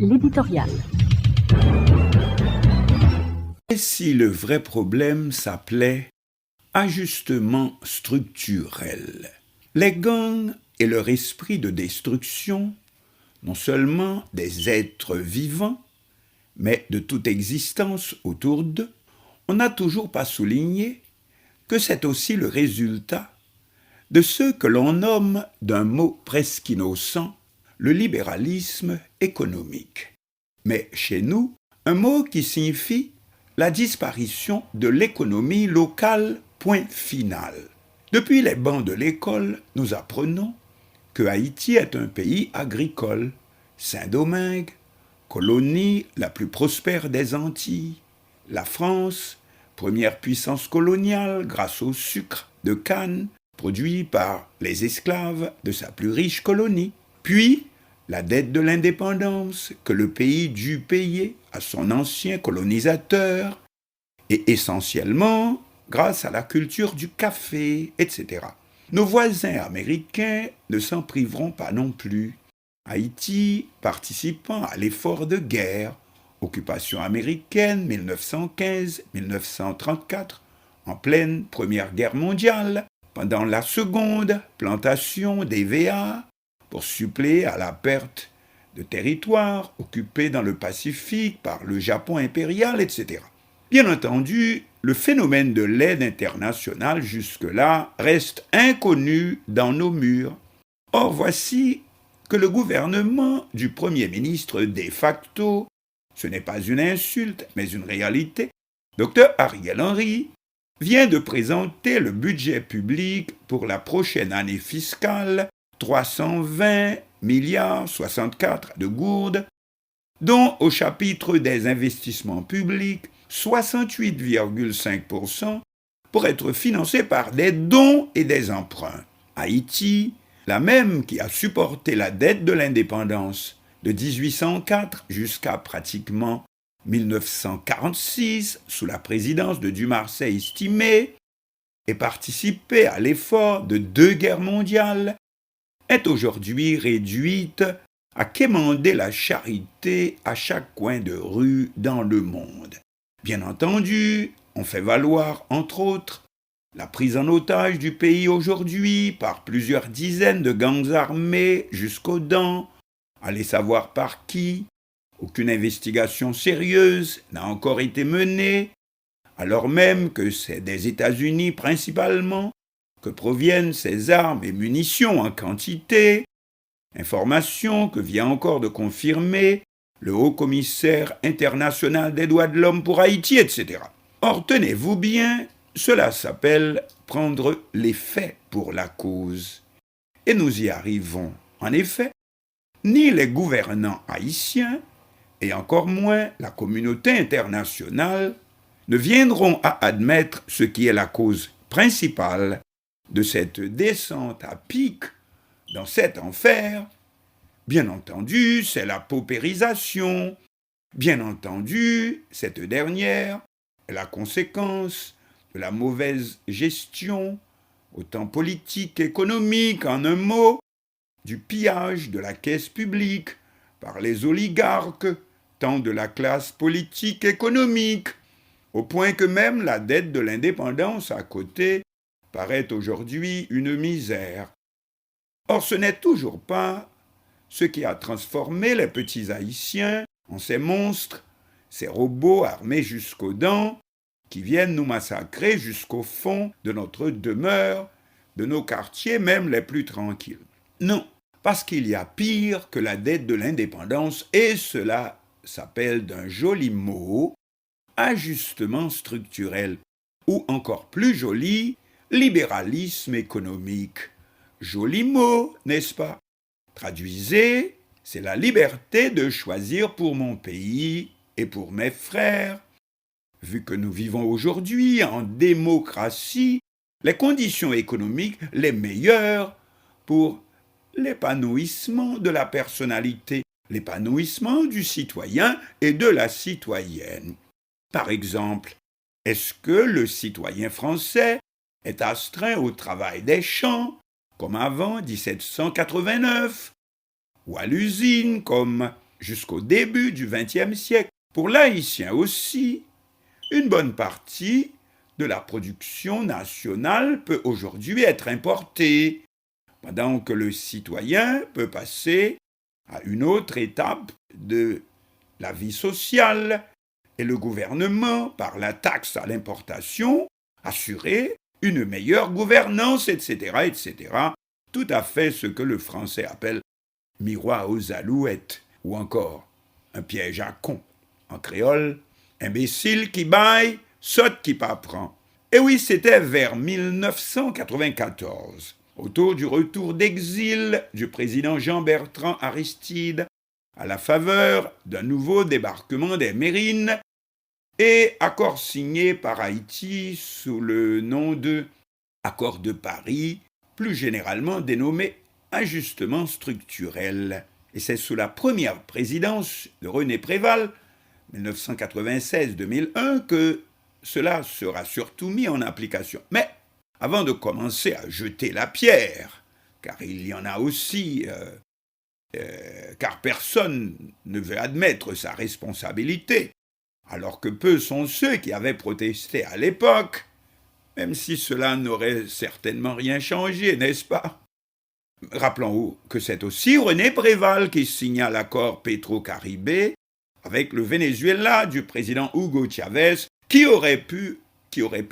L'éditorial. Et si le vrai problème s'appelait ajustement structurel? Les gangs et leur esprit de destruction, non seulement des êtres vivants, mais de toute existence autour d'eux, on n'a toujours pas souligné que c'est aussi le résultat de ce que l'on nomme d'un mot presque innocent, le libéralisme économique. Mais chez nous, un mot qui signifie la disparition de l'économie locale, point final. Depuis les bancs de l'école, nous apprenons que Haïti est un pays agricole, Saint-Domingue, colonie la plus prospère des Antilles, la France, première puissance coloniale grâce au sucre de canne produit par les esclaves de sa plus riche colonie, puis la dette de l'indépendance que le pays dut payer à son ancien colonisateur, et essentiellement grâce à la culture du café, etc. Nos voisins américains ne s'en priveront pas non plus. Haïti participant à l'effort de guerre, occupation américaine 1915-1934, en pleine Première Guerre mondiale, pendant la seconde, plantation d'EVA pour suppléer à la perte de territoires occupés dans le Pacifique par le Japon impérial, etc. Bien entendu, le phénomène de l'aide internationale jusque-là reste inconnu dans nos murs. Or, voici que le gouvernement du Premier ministre de facto, ce n'est pas une insulte, mais une réalité, Dr Ariel Henry, vient de présenter le budget public pour la prochaine année fiscale 320 milliards 64 de gourdes, dont au chapitre des investissements publics, 68,5% pour être financés par des dons et des emprunts. Haïti, la même qui a supporté la dette de l'indépendance de 1804 jusqu'à pratiquement 1946, sous la présidence de Dumarsais estimé, et participé à l'effort de 2 guerres mondiales, est aujourd'hui réduite à quémander la charité à chaque coin de rue dans le monde. Bien entendu, on fait valoir, entre autres, la prise en otage du pays aujourd'hui par plusieurs dizaines de gangs armés jusqu'aux dents, allez savoir par qui. Aucune investigation sérieuse n'a encore été menée, alors même que c'est des États-Unis principalement que proviennent ces armes et munitions en quantité, information que vient encore de confirmer le haut-commissaire international des droits de l'homme pour Haïti, etc. Or, tenez-vous bien, cela s'appelle prendre les faits pour la cause. Et nous y arrivons. En effet, ni les gouvernants haïtiens, et encore moins la communauté internationale, ne viendront à admettre ce qui est la cause principale de cette descente à pic dans cet enfer. Bien entendu, c'est la paupérisation. Bien entendu, cette dernière est la conséquence de la mauvaise gestion, autant politique qu'économique, en un mot, du pillage de la caisse publique par les oligarques, tant de la classe politique économique, au point que même la dette de l'indépendance à côté paraît aujourd'hui une misère. Or, ce n'est toujours pas ce qui a transformé les petits Haïtiens en ces monstres, ces robots armés jusqu'aux dents, qui viennent nous massacrer jusqu'au fond de notre demeure, de nos quartiers même les plus tranquilles. Non, parce qu'il y a pire que la dette de l'indépendance, et cela s'appelle d'un joli mot, ajustement structurel, ou encore plus joli, libéralisme économique. Joli mot, n'est-ce pas? Traduisez, c'est la liberté de choisir pour mon pays et pour mes frères. Vu que nous vivons aujourd'hui en démocratie, les conditions économiques les meilleures pour l'épanouissement de la personnalité, l'épanouissement du citoyen et de la citoyenne. Par exemple, est-ce que le citoyen français est astreint au travail des champs, comme avant 1789, ou à l'usine, comme jusqu'au début du XXe siècle. Pour l'haïtien aussi, une bonne partie de la production nationale peut aujourd'hui être importée, pendant que le citoyen peut passer à une autre étape de la vie sociale et le gouvernement, par la taxe à l'importation, assurer une meilleure gouvernance, etc., etc. Tout à fait ce que le français appelle miroir aux alouettes, ou encore un piège à con. En créole, imbécile qui baille, sotte qui pas prend. Et oui, c'était vers 1994, autour du retour d'exil du président Jean-Bertrand Aristide, à la faveur d'un nouveau débarquement des Mérines et accord signé par Haïti sous le nom de Accord de Paris, plus généralement dénommé ajustement structurel. Et c'est sous la première présidence de René Préval, 1996-2001, que cela sera surtout mis en application. Mais avant de commencer à jeter la pierre, car il y en a aussi, car personne ne veut admettre sa responsabilité, alors que peu sont ceux qui avaient protesté à l'époque, même si cela n'aurait certainement rien changé, n'est-ce pas? Rappelons que c'est aussi René Préval qui signa l'accord Petro-Caribé avec le Venezuela du président Hugo Chavez, qui aurait pu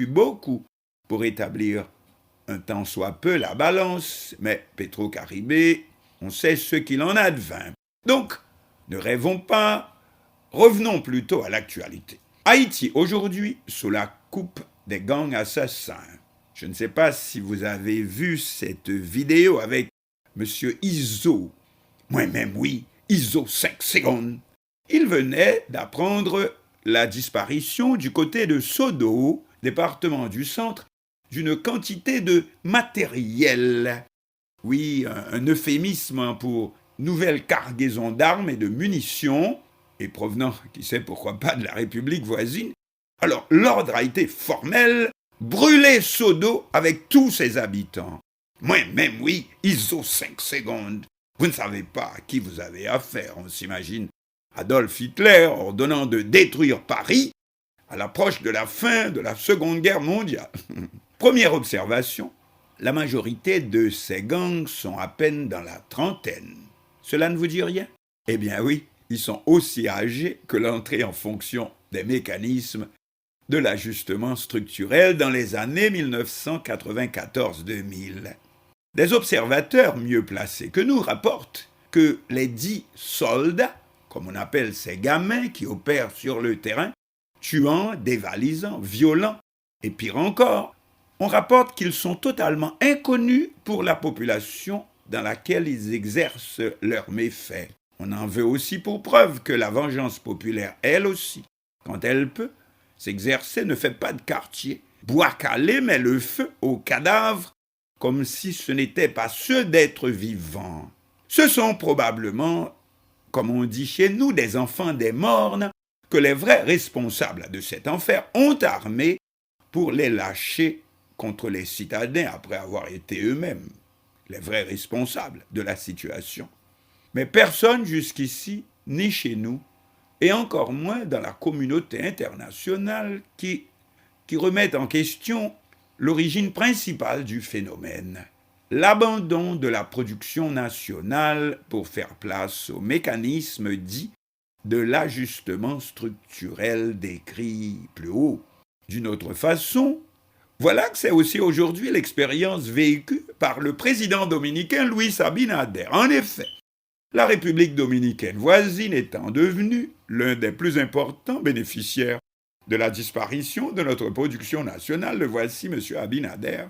beaucoup pour établir un tant soit peu la balance, mais Petro-Caribé, on sait ce qu'il en advint. Donc, ne rêvons pas, revenons plutôt à l'actualité. Haïti aujourd'hui sous la coupe des gangs assassins. Je ne sais pas si vous avez vu cette vidéo avec Monsieur Iso. Moi-même, oui, Iso 5 secondes. Il venait d'apprendre la disparition du côté de Sodo, département du centre, d'une quantité de matériel. Oui, un euphémisme pour nouvelle cargaison d'armes et de munitions, et provenant, qui sait pourquoi pas, de la République voisine. Alors, l'ordre a été formel, brûler Sodo avec tous ses habitants. Moi-même, oui, ISO 5 secondes. Vous ne savez pas à qui vous avez affaire, on s'imagine. Adolf Hitler ordonnant de détruire Paris à l'approche de la fin de la Seconde Guerre mondiale. Première observation, la majorité de ces gangs sont à peine dans la trentaine. Cela ne vous dit rien? Eh bien oui, ils sont aussi âgés que l'entrée en fonction des mécanismes de l'ajustement structurel dans les années 1994-2000. Des observateurs mieux placés que nous rapportent que les dits soldats, comme on appelle ces gamins qui opèrent sur le terrain, tuant, dévalisant, violant, et pire encore, on rapporte qu'ils sont totalement inconnus pour la population dans laquelle ils exercent leurs méfaits. On en veut aussi pour preuve que la vengeance populaire, elle aussi, quand elle peut, s'exercer ne fait pas de quartier. Bois calé met le feu aux cadavres comme si ce n'était pas ceux d'êtres vivants. Ce sont probablement, comme on dit chez nous, des enfants des mornes que les vrais responsables de cet enfer ont armés pour les lâcher contre les citadins après avoir été eux-mêmes les vrais responsables de la situation. Mais personne jusqu'ici, ni chez nous, et encore moins dans la communauté internationale qui remet en question l'origine principale du phénomène, l'abandon de la production nationale pour faire place au mécanisme dit de l'ajustement structurel décrit plus haut. D'une autre façon, voilà que c'est aussi aujourd'hui l'expérience vécue par le président dominicain Luis Abinader. En effet, la République dominicaine voisine étant devenue l'un des plus importants bénéficiaires de la disparition de notre production nationale, le voici, M. Abinader,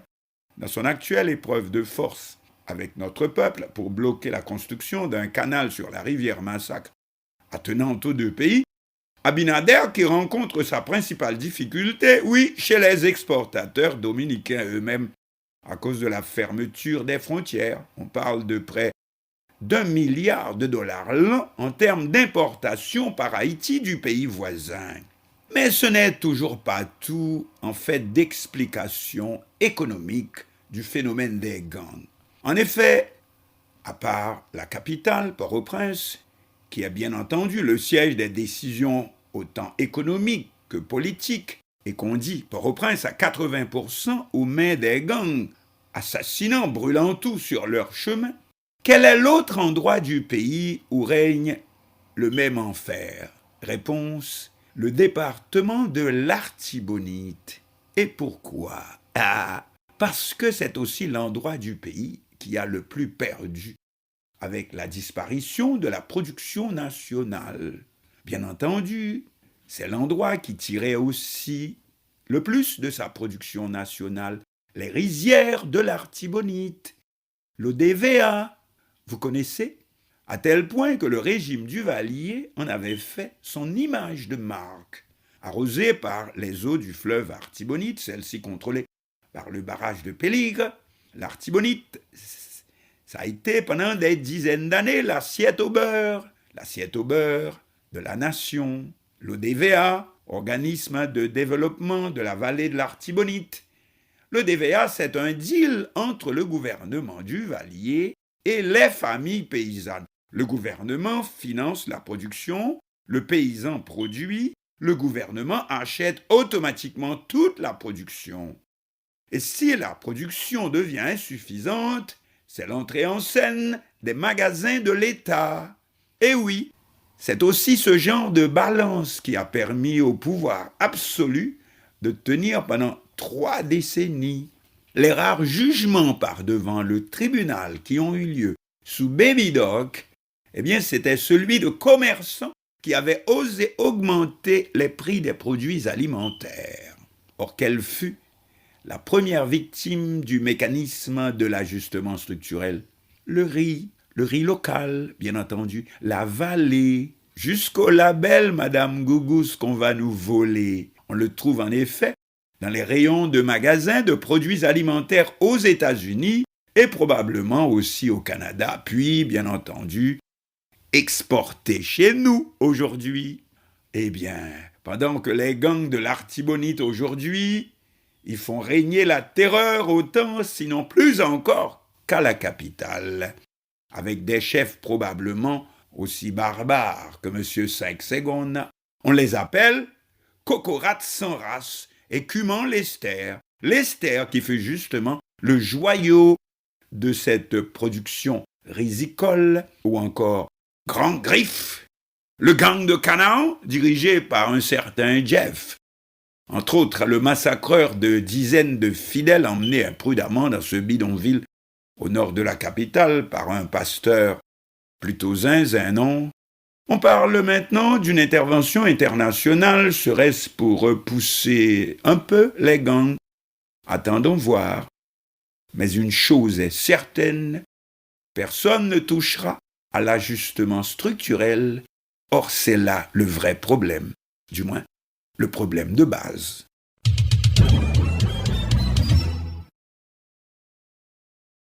dans son actuelle épreuve de force avec notre peuple pour bloquer la construction d'un canal sur la rivière Massacre attenant aux deux pays, Abinader qui rencontre sa principale difficulté, oui, chez les exportateurs dominicains eux-mêmes, à cause de la fermeture des frontières. On parle de près d'1 milliard de dollars l'an en termes d'importation par Haïti du pays voisin. Mais ce n'est toujours pas tout en fait d'explication économique du phénomène des gangs. En effet, à part la capitale, Port-au-Prince, qui est bien entendu le siège des décisions autant économiques que politiques, et qu'on dit Port-au-Prince à 80% aux mains des gangs, assassinant, brûlant tout sur leur chemin, quel est l'autre endroit du pays où règne le même enfer? Réponse, le département de l'Artibonite. Et pourquoi? Parce que c'est aussi l'endroit du pays qui a le plus perdu, avec la disparition de la production nationale. Bien entendu, c'est l'endroit qui tirait aussi le plus de sa production nationale, les rizières de l'Artibonite, l'ODVA, vous connaissez? À tel point que le régime Duvalier en avait fait son image de marque. Arrosée par les eaux du fleuve Artibonite, celle-ci contrôlée par le barrage de Péligre, l'Artibonite, ça a été pendant des dizaines d'années l'assiette au beurre de la nation, l'ODVA, organisme de développement de la vallée de l'Artibonite. L'ODVA, c'est un deal entre le gouvernement Duvalier et les familles paysannes. Le gouvernement finance la production, le paysan produit, le gouvernement achète automatiquement toute la production. Et si la production devient insuffisante, c'est l'entrée en scène des magasins de l'État. Et oui, c'est aussi ce genre de balance qui a permis au pouvoir absolu de tenir pendant 3 décennies. Les rares jugements par devant le tribunal qui ont eu lieu sous Baby Doc, c'était celui de commerçants qui avaient osé augmenter les prix des produits alimentaires. Or, quelle fut la première victime du mécanisme de l'ajustement structurel? Le riz local, bien entendu, la vallée, jusqu'au label Madame Gougous qu'on va nous voler. On le trouve en effet dans les rayons de magasins de produits alimentaires aux États-Unis et probablement aussi au Canada, puis bien entendu exporté chez nous aujourd'hui. Pendant que les gangs de l'Artibonite aujourd'hui, ils font régner la terreur autant, sinon plus encore, qu'à la capitale, avec des chefs probablement aussi barbares que M. Saint-Ségon. On les appelle Cocorats sans race et Cuman Lester. Lester qui fait justement le joyau de cette production risicole, ou encore Grand Griffe, le gang de Canaan dirigé par un certain Jeff. Entre autres, le massacreur de dizaines de fidèles emmenés imprudemment dans ce bidonville au nord de la capitale par un pasteur plutôt zinzin, non? On parle maintenant d'une intervention internationale, serait-ce pour repousser un peu les gangs? Attendons voir. Mais une chose est certaine, personne ne touchera à l'ajustement structurel, or c'est là le vrai problème, du moins le problème de base.